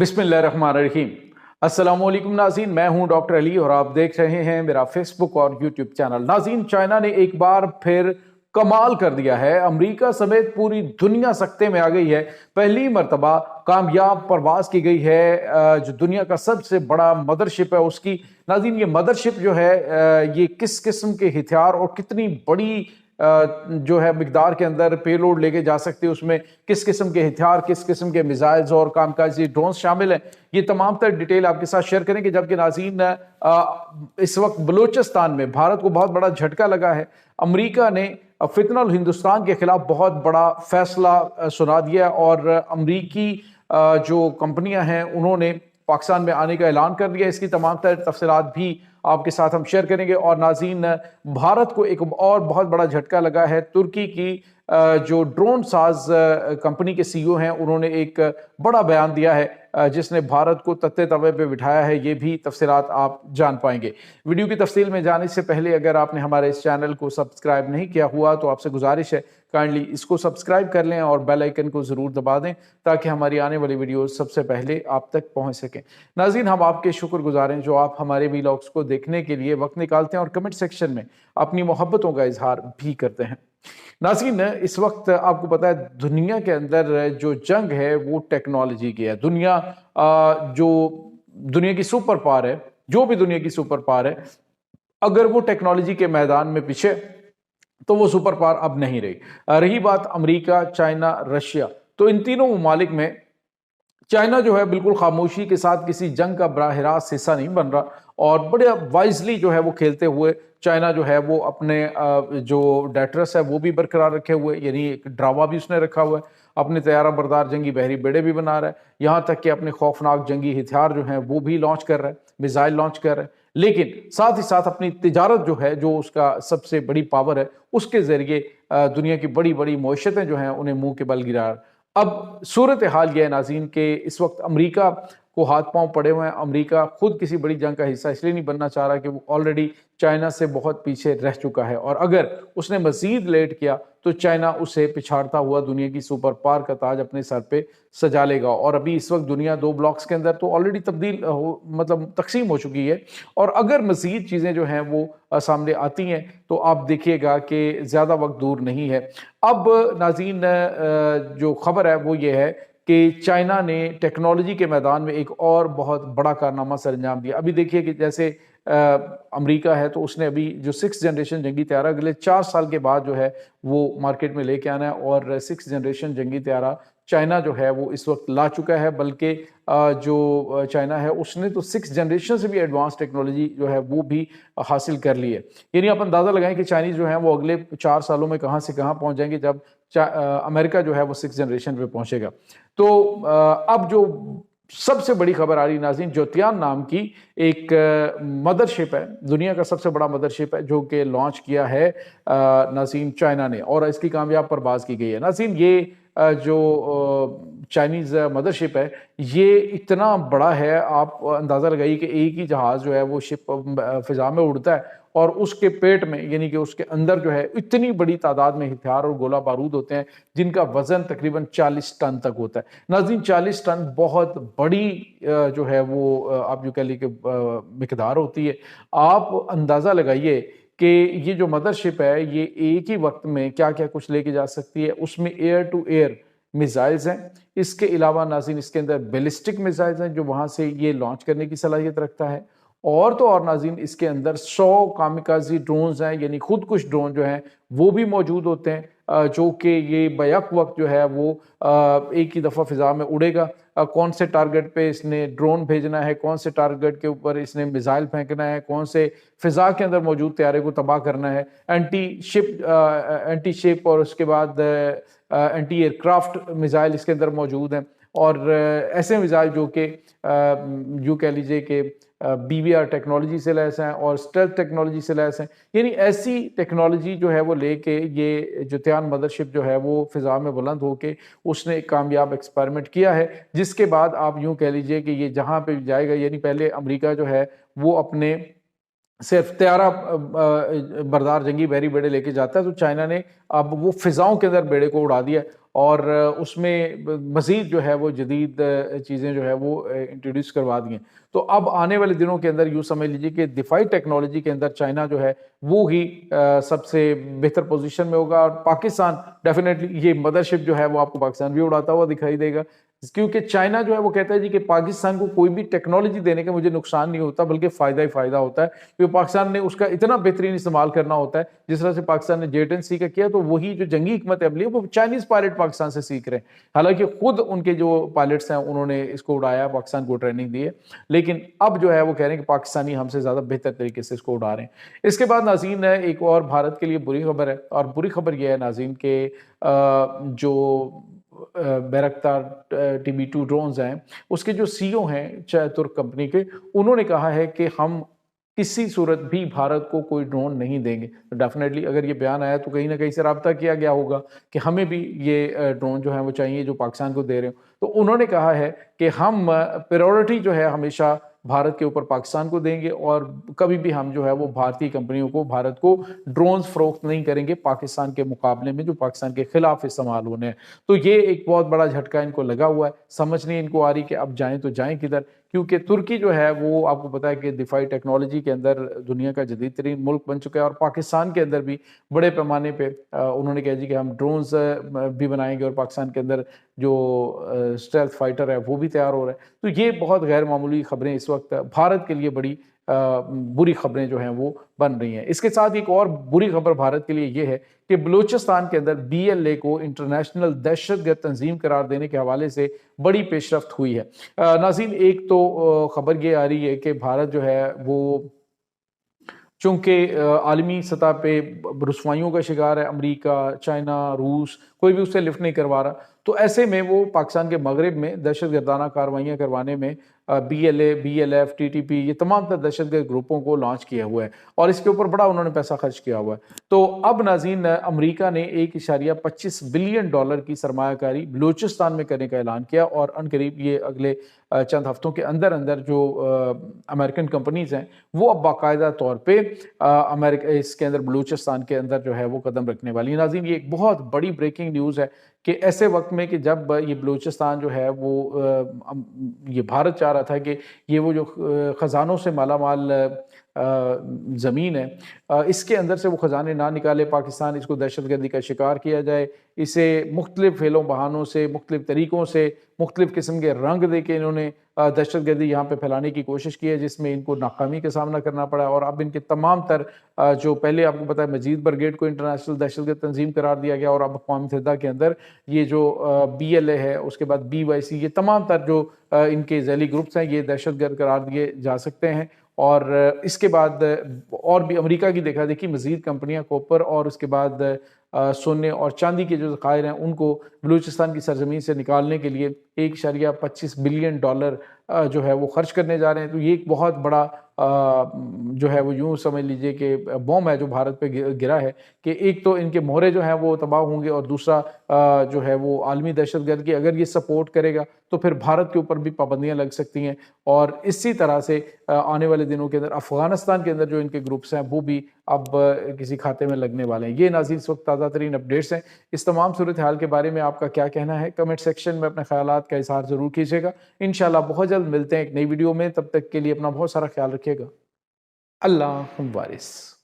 बिस्मिल्लाहिर्रहमानिर्रहीम। अस्सलाम वालेकुम नाज़रीन, मैं हूं डॉक्टर अली और आप देख रहे हैं मेरा फेसबुक और यूट्यूब चैनल। नाज़रीन, चाइना ने एक बार फिर कमाल कर दिया है। अमेरिका समेत पूरी दुनिया सकते में आ गई है। पहली मर्तबा कामयाब परवाज की गई है जो दुनिया का सबसे बड़ा मदरशिप है उसकी। नाज़रीन, ये मदरशिप जो है ये किस किस्म के हथियार और कितनी बड़ी जो है मिकदार के अंदर पेलोड लेके जा सकती है, उसमें किस किस्म के हथियार, किस किस्म के मिसाइल्स और कामकाजी ड्रोन शामिल हैं, ये तमाम तर डिटेल आपके साथ शेयर करेंगे। जबकि नाज़रीन, इस वक्त बलूचिस्तान में भारत को बहुत बड़ा झटका लगा है। अमेरिका ने फितनल हिंदुस्तान के खिलाफ बहुत बड़ा फैसला सुना दिया और अमरीकी जो कंपनियां हैं उन्होंने पाकिस्तान में आने का ऐलान कर दिया। इसकी तमाम तर तफसीलात भी आपके साथ हम शेयर करेंगे। और नाज़रीन, भारत को एक और बहुत बड़ा झटका लगा है। तुर्की की जो ड्रोन साज कंपनी के सीईओ हैं उन्होंने एक बड़ा बयान दिया है जिसने भारत को तत्ते तवे पे बिठाया है। ये भी तफसीलात आप जान पाएंगे। वीडियो की तफसील में जाने से पहले अगर आपने हमारे इस चैनल को सब्सक्राइब नहीं किया हुआ तो आपसे गुजारिश है काइंडली इसको सब्सक्राइब कर लें और बेल आइकन को ज़रूर दबा दें ताकि हमारी आने वाली वीडियो सबसे पहले आप तक पहुंच सकें। नाज़रीन, हम आपके शुक्रगुजार हैं जो आप हमारे वीलॉग्स को देखने के लिए वक्त निकालते हैं और कमेंट सेक्शन में अपनी मोहब्बतों का इजहार भी करते हैं। नाज़रीन, इस वक्त आपको पता है दुनिया के अंदर जो जंग है वो टेक्नोलॉजी की है। जो दुनिया की सुपर पावर है, जो भी दुनिया की सुपर पावर है, अगर वो टेक्नोलॉजी के मैदान में पीछे तो वो सुपर पावर अब नहीं रही। रही बात अमेरिका, चाइना, रशिया, तो इन तीनों ममालिक में चाइना जो है बिल्कुल खामोशी के साथ किसी जंग का बराह रास्त हिस्सा नहीं बन रहा और बड़े वाइजली जो है वो खेलते हुए चाइना जो है वो अपने जो डेटरस है वो भी बरकरार रखे हुए, यानी एक ड्रावा भी उसने रखा हुआ है, अपने तैयारा बरदार जंगी बहरी बेड़े भी बना रहा है, यहाँ तक कि अपने खौफनाक जंगी हथियार जो हैं वो भी लॉन्च कर रहा है, मिसाइल लॉन्च कर रहा है। लेकिन साथ ही साथ अपनी तिजारत जो है, जो उसका सबसे बड़ी पावर है, उसके जरिए दुनिया की बड़ी बड़ी मईशतें जो हैं उन्हें मुंह के बल गिरा। अब सूरत हाल यह है नाज़रीन के इस वक्त अमेरिका को हाथ पांव पड़े हुए हैं। अमेरिका खुद किसी बड़ी जंग का हिस्सा इसलिए नहीं बनना चाह रहा कि वो ऑलरेडी चाइना से बहुत पीछे रह चुका है और अगर उसने मजीद लेट किया तो चाइना उसे पिछाड़ता हुआ दुनिया की सुपर पावर का ताज अपने सर पे सजा लेगा। और अभी इस वक्त दुनिया दो ब्लॉक्स के अंदर तो ऑलरेडी मतलब तकसीम हो चुकी है और अगर मजीद चीज़ें जो हैं वो सामने आती हैं तो आप देखिएगा कि ज़्यादा वक्त दूर नहीं है। अब नाज़रीन, जो खबर है वो ये है कि चाइना ने टेक्नोलॉजी के मैदान में एक और बहुत बड़ा कारनामा सर अंजाम दिया। अभी देखिए कि जैसे अमेरिका है तो उसने अभी जो 6th जनरेशन जंगी तैयारा अगले 4 साल के बाद जो है वो मार्केट में लेके आना है और 6th जनरेशन जंगी तैयारा चाइना जो है वो इस वक्त ला चुका है। बल्कि जो चाइना है उसने तो 6th जनरेशन से भी एडवांस टेक्नोलॉजी जो है वो भी हासिल कर ली है। यानी आप अंदाज़ा लगाएं कि चाइनीज़ जो है वो अगले 4 सालों में कहाँ से कहाँ पहुँच जाएंगे जब अमेरिका जो है वो 6th जनरेशन पे पहुँचेगा। तो अब जो सबसे बड़ी खबर आ रही नाज़रीन, ज्योतियान नाम की एक मदरशिप है, दुनिया का सबसे बड़ा मदरशिप है जो कि लॉन्च किया है नाज़रीन चाइना ने और इसकी कामयाब परवाज की गई है। नाज़रीन, ये जो चाइनीज़ मदरशिप है ये इतना बड़ा है, आप अंदाज़ा लगाइए कि एक ही जहाज़ जो है वो शिप फ़िज़ा में उड़ता है और उसके पेट में यानी कि उसके अंदर जो है इतनी बड़ी तादाद में हथियार और गोला बारूद होते हैं जिनका वजन तकरीबन 40 टन तक होता है। नाज़रीन, 40 टन बहुत बड़ी जो है वो आप जो कह लीजिए मिकदार होती है। आप अंदाज़ा लगाइए कि ये जो मदरशिप है ये एक ही वक्त में क्या क्या कुछ लेके जा सकती है। उसमें एयर टू एयर मिसाइल्स हैं, इसके अलावा नाज़रीन इसके अंदर बैलिस्टिक मिसाइल्स हैं जो वहाँ से ये लॉन्च करने की सलाहियत रखता है और तो और नाज़रीन इसके अंदर 100 कामिकाजी ड्रोन्स हैं, यानी खुद कुछ ड्रोन जो हैं वो भी मौजूद होते हैं जो कि ये बैक वक्त जो है वो एक ही दफ़ा फ़िज़ा में उड़ेगा। कौन से टारगेट पे इसने ड्रोन भेजना है, कौन से टारगेट के ऊपर इसने मिसाइल फेंकना है, कौन से फ़िज़ा के अंदर मौजूद तैयारे को तबाह करना है, एंटी शिप और उसके बाद एंटी एयरक्राफ्ट मिसाइल इसके अंदर मौजूद हैं और ऐसे मिसाइल जो कि यूँ कह लीजिए कि BVR टेक्नोलॉजी से लैस हैं और स्टेल्थ टेक्नोलॉजी से लैस हैं। यानी ऐसी टेक्नोलॉजी जो है वो लेके ये ज्योतियान मदरशिप जो है वो फ़िज़ा में बुलंद होके उसने एक कामयाब एक्सपेरिमेंट किया है जिसके बाद आप यूँ कह लीजिए कि ये जहाँ पे जाएगा, यानी पहले अमेरिका जो है वो अपने सिर्फ तैयारा बरदार जंगी बहरी बेड़े लेके जाता है तो चाइना ने अब वो फिजाओं के अंदर बेड़े को उड़ा दिया اور اس میں مزید جو ہے وہ جدید چیزیں جو ہے وہ انٹروڈیوس کروا دی ہیں. تو اب آنے والے دنوں کے اندر یوں سمجھ لیجیے کہ دفاعی ٹیکنالوجی کے اندر چائنا جو ہے وہ ہی سب سے بہتر پوزیشن میں ہوگا، اور پاکستان ڈیفینیٹلی یہ مدرشپ جو ہے وہ آپ کو پاکستان بھی اڑاتا ہوا دکھائی دے گا، کیونکہ چائنا جو ہے وہ کہتا ہے جی کہ پاکستان کو کوئی بھی ٹیکنالوجی دینے کا مجھے نقصان نہیں ہوتا بلکہ فائدہ ہی فائدہ ہوتا ہے، کیونکہ پاکستان نے اس کا اتنا بہترین استعمال کرنا ہوتا ہے. جس طرح سے پاکستان نے JN-C کا کیا تو وہی جو جنگی حکمت عملی ہے وہ چائنیز پائلٹ پاکستان سے سیکھ رہے ہیں. حالانکہ خود ان کے جو پائلٹس ہیں انہوں نے اس کو اڑایا، پاکستان کو ٹریننگ دی ہے، لیکن اب جو ہے وہ کہہ رہے ہیں کہ پاکستانی ہم سے زیادہ بہتر طریقے سے اس کو اڑا رہے ہیں. اس کے بعد ناظرین ایک اور بھارت کے لیے بری خبر ہے، اور بری خبر یہ ہے ناظرین کہ جو بیرکتار TB2 ڈرونز ہیں اس کے جو CEO ہیں ترک کمپنی کے، انہوں نے کہا ہے کہ ہم کسی صورت بھی بھارت کو کوئی ڈرون نہیں دیں گے. ڈیفینیٹلی اگر یہ بیان آیا تو کہیں نہ کہیں سے رابطہ کیا گیا ہوگا کہ ہمیں بھی یہ ڈرون جو ہیں وہ چاہیے جو پاکستان کو دے رہے ہوں. تو انہوں نے کہا ہے کہ ہم پریورٹی جو ہے ہمیشہ بھارت کے اوپر پاکستان کو دیں گے، اور کبھی بھی ہم جو ہے وہ بھارتی کمپنیوں کو بھارت کو ڈرونز فروخت نہیں کریں گے پاکستان کے مقابلے میں جو پاکستان کے خلاف استعمال ہونے ہیں. تو یہ ایک بہت بڑا جھٹکا ان کو لگا ہوا ہے، سمجھ نہیں ان کو آ رہی کہ اب جائیں تو جائیں کدھر، کیونکہ ترکی جو ہے وہ آپ کو پتا ہے کہ دفاعی ٹیکنالوجی کے اندر دنیا کا جدید ترین ملک بن چکا ہے، اور پاکستان کے اندر بھی بڑے پیمانے پہ انہوں نے کہا جی کہ ہم ڈرونز بھی بنائیں گے، اور پاکستان کے اندر جو اسٹیلتھ فائٹر ہے وہ بھی تیار ہو رہا ہے. تو یہ بہت غیر معمولی خبریں اس وقت بھارت کے لیے بڑی بری خبریں جو ہیں وہ بن رہی ہیں. اس کے ساتھ ایک اور بری خبر بھارت کے لیے یہ ہے کہ بلوچستان کے اندر BLA کو انٹرنیشنل دہشت گرد تنظیم قرار دینے کے حوالے سے بڑی پیش رفت ہوئی ہے. ناظرین ایک تو خبر یہ آ رہی ہے کہ بھارت جو ہے وہ چونکہ عالمی سطح پہ رسوائیوں کا شکار ہے، امریکہ، چائنا، روس، کوئی بھی اس سے لفٹ نہیں کروا رہا، تو ایسے میں وہ پاکستان کے مغرب میں دہشت گردانہ کاروائیاں کروانے میں BLA، BLF، TTP یہ تمام تر دہشت گرد گروپوں کو لانچ کیا ہوا ہے، اور اس کے اوپر بڑا انہوں نے پیسہ خرچ کیا ہوا ہے. تو اب ناظرین امریکہ نے $1.25 بلین کی سرمایہ کاری بلوچستان میں کرنے کا اعلان کیا، اور عنقریب یہ اگلے چند ہفتوں کے اندر اندر جو امریکن کمپنیز ہیں وہ اب باقاعدہ طور پہ امریکہ اس کے اندر بلوچستان کے اندر جو ہے وہ قدم رکھنے والی. ناظرین یہ ایک بہت بڑی بریکنگ نیوز ہے کہ ایسے وقت میں کہ جب یہ بلوچستان جو ہے وہ یہ بھارت چاہ رہا تھا کہ یہ وہ جو خزانوں سے مالا مال زمین ہے اس کے اندر سے وہ خزانے نہ نکالے، پاکستان اس کو دہشت گردی کا شکار کیا جائے، اسے مختلف حیلوں بہانوں سے، مختلف طریقوں سے، مختلف قسم کے رنگ دے کے انہوں نے دہشت گردی یہاں پہ پھیلانے کی کوشش کی ہے، جس میں ان کو ناکامی کا سامنا کرنا پڑا. اور اب ان کے تمام تر جو پہلے آپ کو پتا ہے مجید برگیڈ کو انٹرنیشنل دہشت گرد تنظیم قرار دیا گیا، اور اب اقوام متحدہ کے اندر یہ جو BLA ہے، اس کے بعد BYC، یہ تمام تر جو ان کے ذیلی گروپس ہیں یہ دہشت گرد قرار دیے جا سکتے ہیں. اور اس کے بعد اور بھی امریکہ کی دیکھا دیکھی مزید کمپنیاں کوپر اور اس کے بعد سونے اور چاندی کے جو ذخائر ہیں ان کو بلوچستان کی سرزمین سے نکالنے کے لیے $1.25 بلین جو ہے وہ خرچ کرنے جا رہے ہیں. تو یہ ایک بہت بڑا جو ہے وہ یوں سمجھ لیجئے کہ بوم ہے جو بھارت پہ گرا ہے، کہ ایک تو ان کے مہرے جو ہیں وہ تباہ ہوں گے، اور دوسرا جو ہے وہ عالمی دہشت گرد کی اگر یہ سپورٹ کرے گا تو پھر بھارت کے اوپر بھی پابندیاں لگ سکتی ہیں. اور اسی طرح سے آنے والے دنوں کے اندر افغانستان کے اندر جو ان کے گروپس ہیں وہ بھی اب کسی کھاتے میں لگنے والے ہیں. یہ ناظرین اس وقت تازہ ترین اپڈیٹس ہیں. اس تمام صورتحال کے بارے میں آپ کا کیا کہنا ہے؟ کمنٹ سیکشن میں اپنے خیالات کا اظہار ضرور کیجیے گا. انشاءاللہ بہت جلد ملتے ہیں ایک نئی ویڈیو میں، تب تک کے لیے اپنا بہت سارا خیال رکھیے گا. اللہ حافظ.